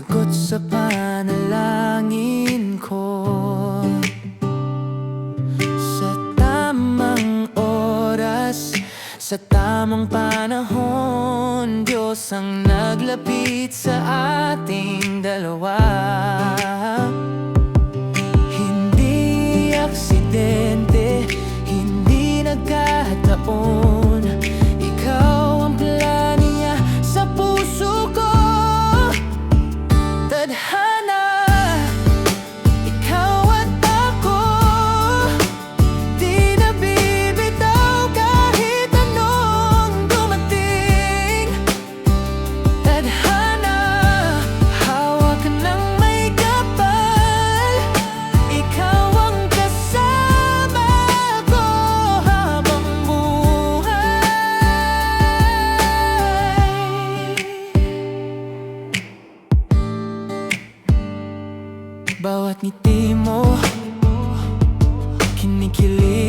sagot sa panalangin ko. Sa tamang oras, sa tamang panahon, Diyos ang naglapit sa ating dalawa. Hindi aksidente, hindi nagkataon, ikaw ang plano niya sa puso ko. Tadhana, ikaw at ako, di na bibitaw kahit anong dumating. Tadhana, hawak ng may kapal, ikaw ang kasama ko habang buhay. Bawat ngiti mo, kinikilig